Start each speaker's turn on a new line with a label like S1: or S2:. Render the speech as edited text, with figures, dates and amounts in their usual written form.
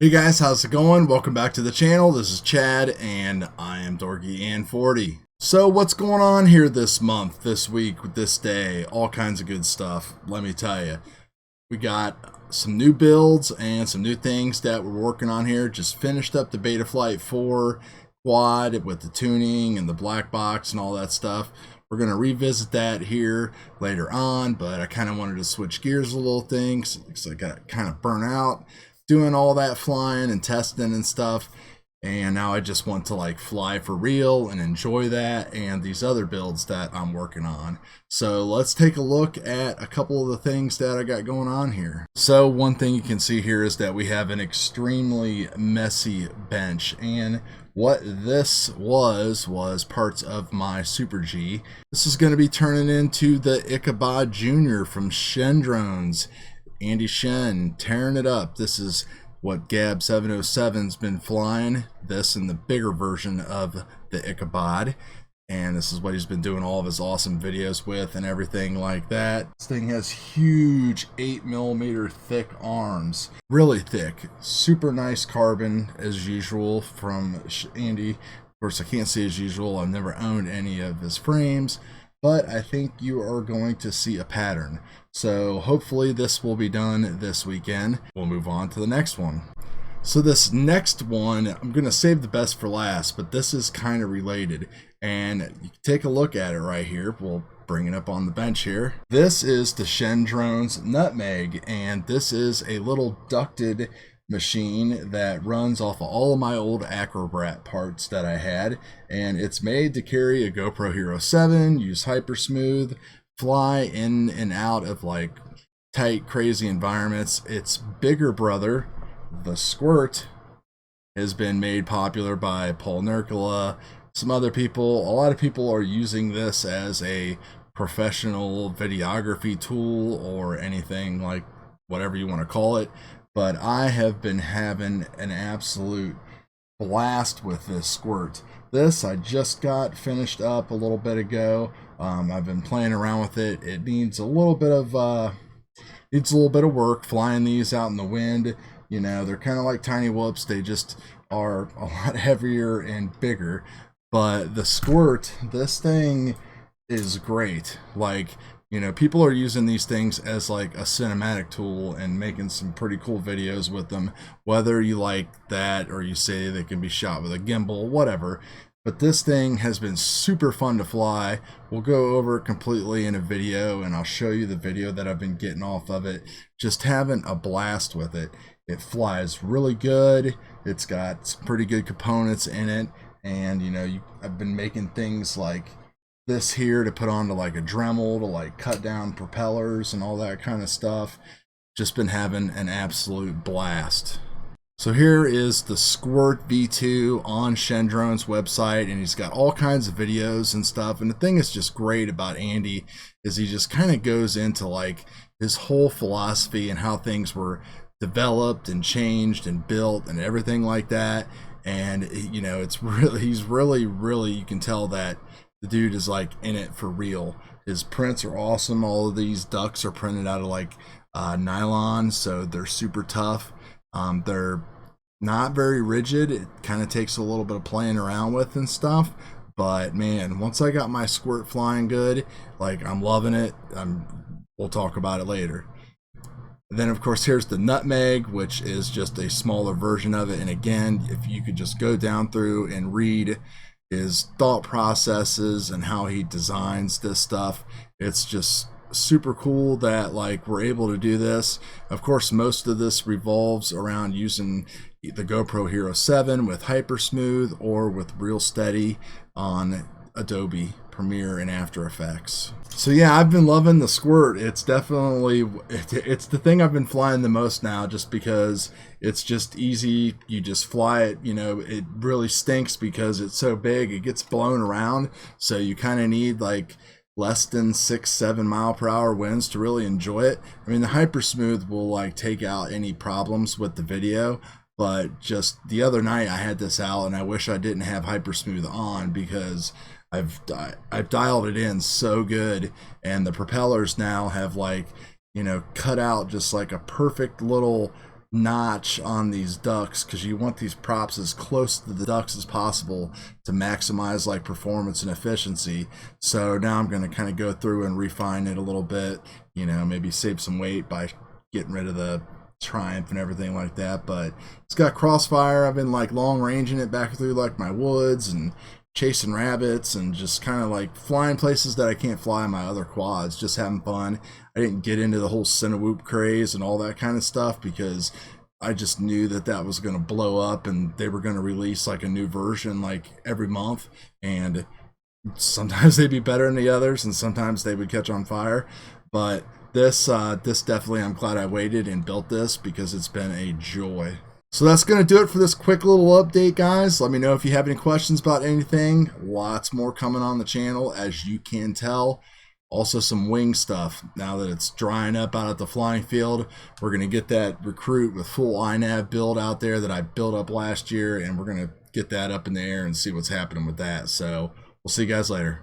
S1: Hey guys, how's it going? Welcome back to the channel. This is Chad and I am Dorky40. So what's going on here this month, this week, this day? All kinds of good stuff, let me tell you. We got some new builds and some new things that we're working on here. Just finished up the Beta Flight 4 quad with the tuning and the black box and all that stuff. We're going to revisit that here later on, but I kind of wanted to switch gears a little thing because I got kind of burnt out doing all that flying and testing and stuff, and now I just want to like fly for real and enjoy that and these other builds that I'm working on. So let's take a look at a couple of the things that I got going on here. So one thing you can see here is that we have an extremely messy bench, and what this was parts of my Super G. This is going to be turning into the Ichabod Jr. from Shen Drones. Andy Shen tearing it up. This is what Gab 707's been flying, this and the bigger version of the Ichabod, and this is what he's been doing all of his awesome videos with and everything like that. This thing has huge 8mm thick arms, really thick, super nice carbon as usual from Andy. Of course, I can't say as usual, I've never owned any of his frames, but I think you are going to see a pattern. So hopefully this will be done this weekend. We'll move on to the next one. So this next one, I'm going to save the best for last, but this is kind of related. And you can take a look at it right here. We'll bring it up on the bench here. This is the Shen Drones Nutmeg, and this is a little ducted machine that runs off of all of my old Acrobat parts that I had, and it's made to carry a GoPro Hero 7, use hyper smooth, fly in and out of like tight, crazy environments. Its bigger brother, the Squirt, has been made popular by Paul Nurkala, some other people. A lot of people are using this as a professional videography tool or anything like whatever you want to call it. But I have been having an absolute blast with this Squirt. This I just got finished up a little bit ago. I've been playing around with it. It needs a little bit of work flying these out in the wind. You know, they're kind of like tiny whoops. They just are a lot heavier and bigger. But the Squirt, this thing is great. Like, you know, people are using these things as like a cinematic tool and making some pretty cool videos with them, whether you like that or you say they can be shot with a gimbal, whatever. But this thing has been super fun to fly. We'll go over it completely in a video, and I'll show you the video that I've been getting off of it. Just having a blast with it. It flies really good. It's got some pretty good components in it, and you know, I've been making things like this here to put onto like a Dremel to like cut down propellers and all that kind of stuff. Just been having an absolute blast. So here is the Squirt V2 on Shen Drone's website, and he's got all kinds of videos and stuff. And the thing that's just great about Andy is he just kind of goes into like his whole philosophy and how things were developed and changed and built and everything like that. And you know, it's really, he's really, you can tell that the dude is like in it for real. His prints are awesome. All of these ducks are printed out of like nylon, so they're super tough. They're not very rigid. It kind of takes a little bit of playing around with and stuff, but man, once I got my Squirt flying good, like I'm loving it. We'll talk about it later. And then of course here's the Nutmeg, which is just a smaller version of it. And again, if you could just go down through and read his thought processes and how he designs this stuff, it's just super cool that like we're able to do this. Of course, most of this revolves around using the GoPro Hero 7 with Hyper Smooth or with Real Steady on Adobe Premiere and After Effects. So yeah, I've been loving the Squirt. It's definitely, it's the thing I've been flying the most now, just because it's just easy. You just fly it. You know, it really stinks because it's so big, it gets blown around, so you kind of need like less than 6-7 mile per hour winds to really enjoy it. I mean, the Hyper Smooth will like take out any problems with the video, but just the other night I had this out and I wish I didn't have Hyper Smooth on because I've dialed it in so good, and the propellers now have like, you know, cut out just like a perfect little notch on these ducts because you want these props as close to the ducts as possible to maximize like performance and efficiency. So now I'm going to kind of go through and refine it a little bit, you know, maybe save some weight by getting rid of the Triumph and everything like that. But it's got CROSSFIRE. I've been like long ranging it back through like my woods and chasing rabbits and just kind of like flying places that I can't fly on my other quads, just having fun. I didn't get into the whole Cinewhoop craze and all that kind of stuff because I just knew that that was going to blow up and they were going to release like a new version like every month, and sometimes they'd be better than the others and sometimes they would catch on fire. But this definitely, I'm glad I waited and built this because it's been a joy. So that's going to do it for this quick little update, guys. Let me know if you have any questions about anything. Lots more coming on the channel, as you can tell. Also some wing stuff. Now that it's drying up out at the flying field, we're going to get that recruit with full iNav build out there that I built up last year, and we're going to get that up in the air and see what's happening with that. So we'll see you guys later.